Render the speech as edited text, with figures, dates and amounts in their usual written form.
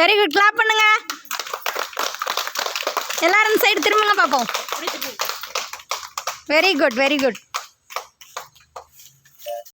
Very good. Clap பண்ணுங்க எல்லாரும். Side திரும்புங்க பார்ப்போம். Very good very good.